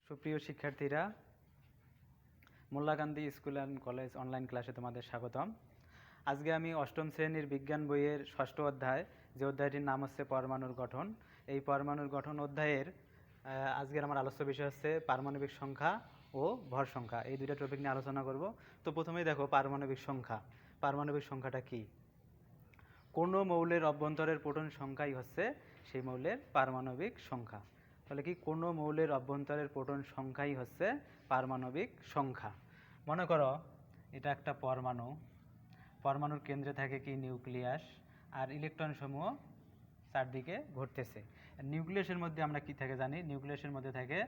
সুপ্রিয় শিক্ষার্থীরা, Molla Gandhi school and college online ক্লাসে তোমাদের স্বাগতম। আজকে আমি অষ্টম শ্রেণীর বিজ্ঞান বইয়ের ষষ্ঠ অধ্যায়, যে অধ্যায়টির নাম হচ্ছে পরমাণুর গঠন, এই পরমাণুর গঠন অধ্যায়ের আজকের আমার আলোচ্য বিষয় হচ্ছে পারমাণবিক সংখ্যা ও ভর সংখ্যা। এই দুইটা টপিক নিয়ে আলোচনা করব। তো প্রথমেই দেখো পারমাণবিক সংখ্যা। পারমাণবিক সংখ্যাটা কি? কোনো মৌলের অভ্যন্তরের প্রোটন সংখ্যাই হচ্ছে সেই মৌলের পারমাণবিক সংখ্যা। তাহলে কি কোনো মৌলের অভ্যন্তরের প্রোটন সংখ্যাই হচ্ছে পারমাণবিক সংখ্যা। মনে করো এটা একটা পরমাণু, পরমাণুর কেন্দ্রে থাকে কি নিউক্লিয়াস, আর ইলেকট্রন সমূহ চারদিকে ঘুরতেছে। নিউক্লিয়াসের মধ্যে আমরা কি থাকে জানি, নিউক্লিয়াসের মধ্যে থাকে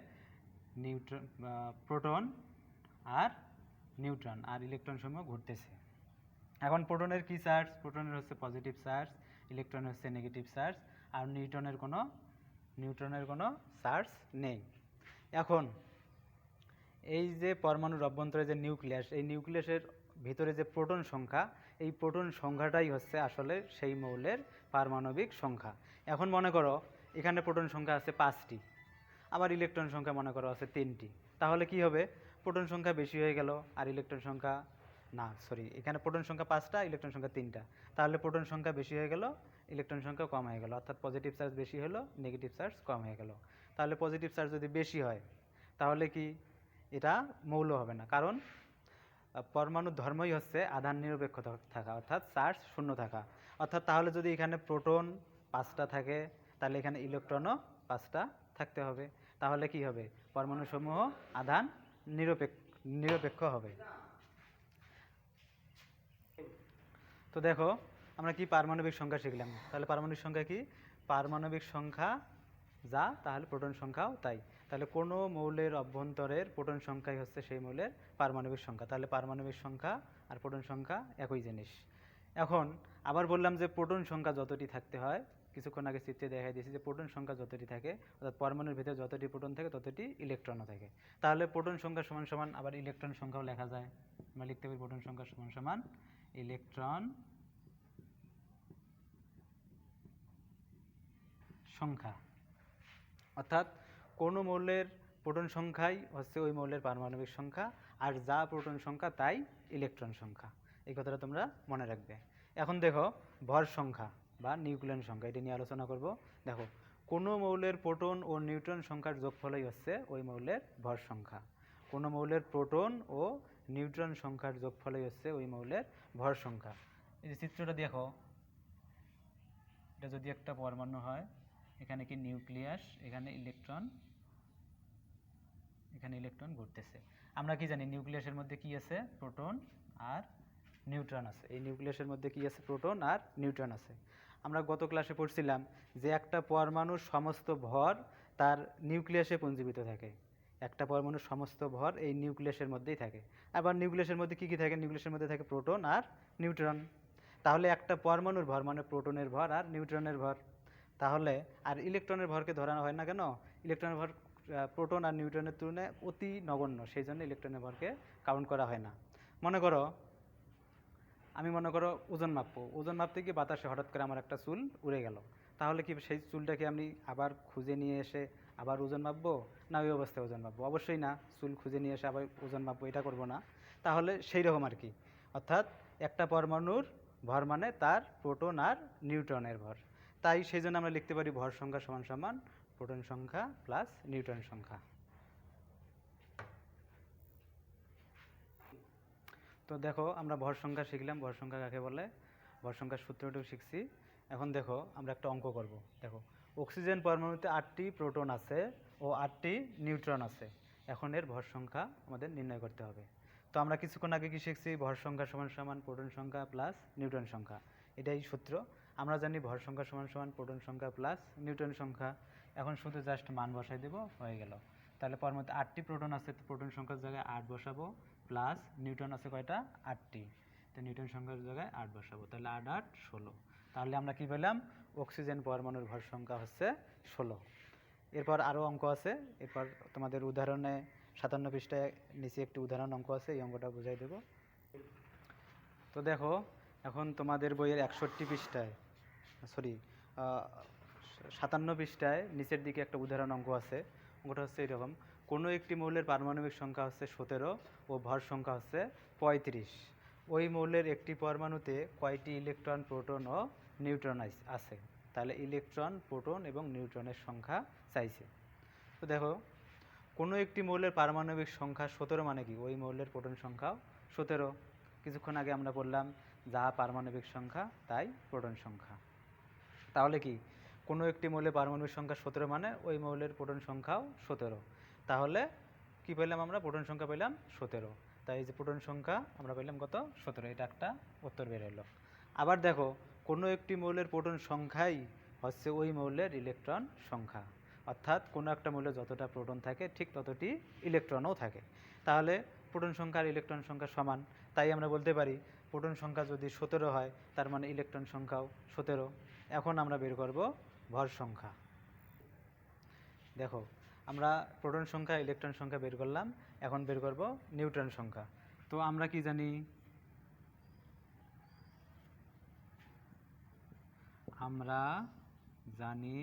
প্রোটন আর নিউট্রন, আর ইলেকট্রন সমূহ ঘুরতেছে। এখন প্রোটনের কি চার্জ? প্রোটনের হচ্ছে পজিটিভ চার্জ, ইলেকট্রনের হচ্ছে নেগেটিভ চার্জ, আর নিউট্রনের কোনো চার্জ নেই। এখন এই যে পরমাণুর অভ্যন্তরে যে নিউক্লিয়াস, এই নিউক্লিয়াসের ভিতরে যে প্রোটন সংখ্যা, এই প্রোটন সংখ্যাটাই হচ্ছে আসলে সেই মৌলের পারমাণবিক সংখ্যা। এখন মনে করো এখানে প্রোটন সংখ্যা আছে 5টি, আবার ইলেকট্রন সংখ্যা মনে করো আছে 3টি। তাহলে কি হবে? প্রোটন সংখ্যা বেশি হয়ে গেল আর ইলেকট্রন সংখ্যা এখানে প্রোটন সংখ্যা 5টা, ইলেকট্রন সংখ্যা 3টা। তাহলে প্রোটন সংখ্যা বেশি হয়ে গেল, ইলেকট্রন সংখ্যা কম হয়ে গেল, অর্থাৎ পজিটিভ চার্জ বেশি হলো, নেগেটিভ চার্জ কম হয়ে গেল। তাহলে পজিটিভ চার্জ যদি বেশি হয় তাহলে কি এটা মৌল হবে না, কারণ পরমাণুর ধর্মই হচ্ছে আধান নিরপেক্ষ থাকা, অর্থাৎ চার্জ শূন্য থাকা। অর্থাৎ তাহলে যদি এখানে প্রোটন 5টা থাকে তাহলে এখানে ইলেকট্রনও 5টা থাকতে হবে। তাহলে কি হবে? পরমাণুসমূহ আধান নিরপেক্ষ হবে। তো দেখো আমরা কি পারমাণবিক সংখ্যা শিখলাম। তাহলে পারমাণবিক সংখ্যা কি? পারমাণবিক সংখ্যা যা, তাহলে প্রোটন সংখ্যাও তাই। তাহলে কোনো মৌলের অভ্যন্তরের প্রোটন সংখ্যাই হচ্ছে সেই মৌলের পারমাণবিক সংখ্যা। তাহলে পারমাণবিক সংখ্যা আর প্রোটন সংখ্যা একই জিনিস। এখন আবার বললাম যে প্রোটন সংখ্যা যতটি থাকতে হয়, কিছুক্ষণ আগে চিত্রে দেখাই দিয়েছি যে প্রোটন সংখ্যা যতটি থাকে, অর্থাৎ পরমাণুর ভিতরে যতটি প্রোটন থাকে ততটি ইলেকট্রনও থাকে। তাহলে প্রোটন সংখ্যা সমান সমান আবার ইলেকট্রন সংখ্যাও লেখা যায়। আমরা লিখতে পারি প্রোটন সংখ্যা সমান সমান ইলেকট্রন সংখ্যা। অর্থাৎ কোনো মৌলের প্রোটন সংখ্যাই হচ্ছে ওই মৌলের পারমাণবিক সংখ্যা, আর যা প্রোটন সংখ্যা তাই ইলেকট্রন সংখ্যা। এই কথাটা তোমরা মনে রাখবে। এখন দেখো ভর সংখ্যা বা নিউক্লিয়ন সংখ্যা, এটা নিয়ে আলোচনা করব। দেখো কোনো মৌলের প্রোটন ও নিউট্রন সংখ্যার যোগফলই হচ্ছে ওই মৌলের ভর সংখ্যা। কোনো মৌলের প্রোটন ও নিউট্রন সংখ্যার যোগফলই হচ্ছে ওই মৌলের ভর সংখ্যা। এই যে চিত্রটা দেখো, এটা যদি একটা পরমাণু হয়, এখানে কি নিউক্লিয়াস, এখানে ইলেকট্রন ঘুরতেছে। আমরা কি জানি নিউক্লিয়াসের মধ্যে কি আছে? প্রোটন আর নিউট্রন আছে। এই নিউক্লিয়াসের মধ্যে কি আছে? প্রোটন আর নিউট্রন আছে। আমরা গত ক্লাসে পড়ছিলাম যে একটা পরমাণুর সমস্ত ভর তার নিউক্লিয়াসে পুঞ্জীভূত থাকে। একটা পরমাণুর সমস্ত ভর এই নিউক্লিয়াসের মধ্যেই থাকে। আবার নিউক্লিয়াসের মধ্যে কি কি থাকে? নিউক্লিয়াসের মধ্যে থাকে প্রোটন আর নিউট্রন। তাহলে একটা পরমাণুর ভর মানে প্রোটনের ভর আর নিউট্রনের ভর। তাহলে আর ইলেকট্রনের ভরকে ধরানো হয় না কেন? ইলেকট্রনের ভর প্রোটন আর নিউট্রনের তুলনায় অতি নগণ্য, সেই জন্য ইলেকট্রনের ভরকে কাউন্ট করা হয় না। মনে করো আমি ওজন মাপবো, ওজন মাপতে গিয়ে বাতাসে হঠাৎ করে আমার একটা চুল উড়ে গেল। তাহলে কি সেই চুলটাকে আমি আবার খুঁজে নিয়ে এসে আবার ওজন মাপবো, না ওই অবস্থায় ওজন মাপবো? অবশ্যই না, চুল খুঁজে নিয়ে এসে আবার ওজন মাপবো, এটা করব না। তাহলে সেই রকম আর কি। অর্থাৎ একটা পরমাণুর ভর মানে তার প্রোটন আর নিউট্রনের ভর। তাই সেই জন্য আমরা লিখতে পারি ভর সংখ্যা সমান সমান প্রোটন সংখ্যা প্লাস নিউট্রন সংখ্যা। তো দেখো আমরা ভর সংখ্যা শিখলাম, ভর সংখ্যা কাকে বলে, ভর সংখ্যার সূত্রটাও শিখছি। এখন দেখো আমরা একটা অঙ্ক করব। দেখো অক্সিজেন পরমাণুতে 8টি প্রোটন আছে ও 8টি নিউট্রন আছে। এখন এর ভর সংখ্যা আমাদের নির্ণয় করতে হবে। তো আমরা কিছুক্ষণ আগে কি শিখছি? ভর সংখ্যা সমান সমান প্রোটন সংখ্যা প্লাস নিউট্রন সংখ্যা, এটাই সূত্র। আমরা জানি ভর সংখ্যা সমান সমান প্রোটন সংখ্যা প্লাস নিউট্রন সংখ্যা। এখন শুধু জাস্ট মান বসাই দেবো, হয়ে গেল। তাহলে পরমাণুতে 8টি প্রোটন আছে, প্রোটন সংখ্যার জায়গায় 8 বসাবো, প্লাস নিউট্রন আছে কয়টা? 8টি। তো নিউট্রন সংখ্যার জায়গায় 8 বসাবো, তাহলে 8 8 16। তাহলে আমরা কি পেলাম? অক্সিজেন পরমাণুর ভর সংখ্যা হচ্ছে 16। এরপর আরও অঙ্ক আছে, এরপর তোমাদের উদাহরণে 57 পৃষ্ঠায় নিচে একটি উদাহরণ অঙ্ক আছে, এই অঙ্কটা বুঝাই দেব। তো দেখো এখন তোমাদের বইয়ের 61 পৃষ্ঠায় 57 পৃষ্ঠায় নিচের দিকে একটা উদাহরণ অঙ্ক আছে। অঙ্কটা হচ্ছে এরকম: কোনো একটি মৌলের পারমাণবিক সংখ্যা হচ্ছে 17 ও ভর সংখ্যা হচ্ছে 35, ওই মৌলের একটি পরমাণুতে কয়টি ইলেকট্রন, প্রোটন ও নিউট্রন আছে? তাহলে ইলেকট্রন, প্রোটন এবং নিউট্রনের সংখ্যা চাইছে। তো দেখো, কোনো একটি মৌলের পারমাণবিক সংখ্যা 17 মানে কি? ওই মৌলের প্রোটন সংখ্যাও 17। কিছুক্ষণ আগে আমরা বললাম যা পারমাণবিক সংখ্যা তাই প্রোটন সংখ্যা। তাহলে কি কোনো একটি মৌলের পারমাণবিক সংখ্যা 17 মানে ওই মৌলের প্রোটন সংখ্যাও 17। তাহলে কি পেলাম আমরা? প্রোটন সংখ্যা পেলাম 17। তাই এই যে প্রোটন সংখ্যা আমরা পেলাম কত? 17। এটা একটা উত্তর বের হলো। আবার দেখো, কোনো একটি মৌলের প্রোটন সংখ্যাই হচ্ছে ওই মৌলের ইলেকট্রন সংখ্যা, অর্থাৎ কোনো একটা মৌলে যতটা প্রোটন থাকে ঠিক ততটি ইলেকট্রনও থাকে। তাহলে প্রোটন সংখ্যা আর ইলেকট্রন সংখ্যা সমান। তাই আমরা বলতে পারি প্রোটন সংখ্যা যদি 17 হয় তার মানে ইলেকট্রন সংখ্যাও 17। এখন আমরা বের করব ভর সংখ্যা। দেখো, আমরা প্রোটন সংখ্যা, ইলেকট্রন সংখ্যা বের করলাম, এখন বের করব নিউট্রন সংখ্যা। তো আমরা কি জানি? আমরা জানি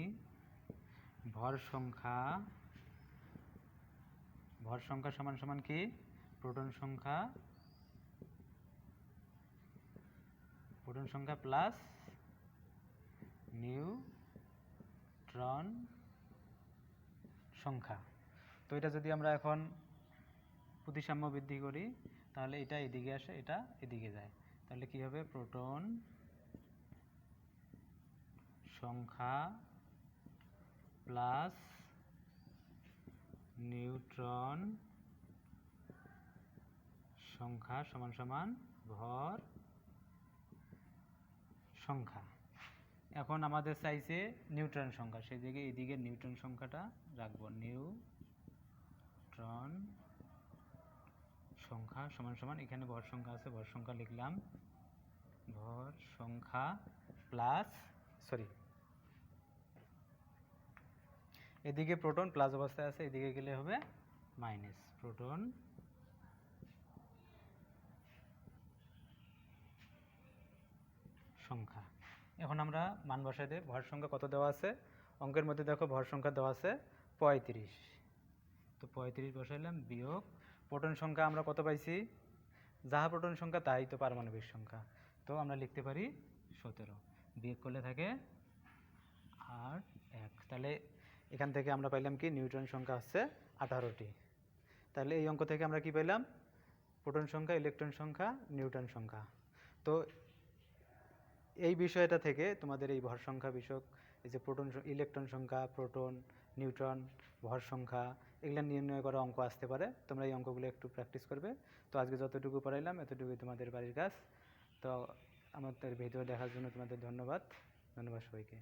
ভর সংখ্যা সমান সমান কি? প্রোটন সংখ্যা প্লাস নিউট্রন সংখ্যা। তো এটা যদি আমরা এখন প্রতিসাম্য বৃদ্ধি করি তাহলে এটা এদিকে আসে, এটা এদিকে যায়। তাহলে কি হবে? প্রোটন সংখ্যা প্লাস নিউট্রন সংখ্যা সমান সমান ভর সংখ্যা। এখন আমাদের চাইছে নিউট্রন সংখ্যা, সেই দিকে এইদিকে নিউট্রন সংখ্যাটা রাখবো। নিউট্রন সংখ্যা সমান সমান, এখানে ভর সংখ্যা আছে, ভর সংখ্যা লিখলাম, ভর সংখ্যা প্লাস, এদিকে প্রোটন প্লাস অবস্থায় আছে, এদিকে গেলে হবে মাইনাস। প্রোটন সংখ্যা। এখন আমরা মান বসাই দেব। ভর সংখ্যা কত দেওয়া আছে? অঙ্কের মধ্যে দেখো ভর সংখ্যা দেওয়া আছে 35। তো 35 বসাইলাম, বিয়োগ প্রোটন সংখ্যা আমরা কত পাইছি? যাহা প্রোটন সংখ্যা তাই তো পারমাণবিক সংখ্যা, তো আমরা লিখতে পারি 17। বিয়োগ করলে থাকে 8, 1। তাহলে এখান থেকে আমরা পাইলাম কি? নিউট্রন সংখ্যা হচ্ছে 18টি। তাহলে এই অঙ্ক থেকে আমরা কি পেলাম? প্রোটন সংখ্যা, ইলেকট্রন সংখ্যা, নিউট্রন সংখ্যা। তো এই বিষয়টা থেকে তোমাদের এই ভর সংখ্যা বিষয়ক, এই যে প্রোটন, ইলেকট্রন সংখ্যা, প্রোটন, নিউট্রন, ভর সংখ্যা, এগুলো নির্ণয় করা অঙ্ক আসতে পারে। তোমরা এই অঙ্কগুলো একটু প্র্যাকটিস করবে। তো আজকে যতটুকু পড়াইলাম এতটুকুই তোমাদের বাড়ির কাজ। তো আমাদের ভিডিও দেখার জন্য তোমাদের ধন্যবাদ সবাইকে।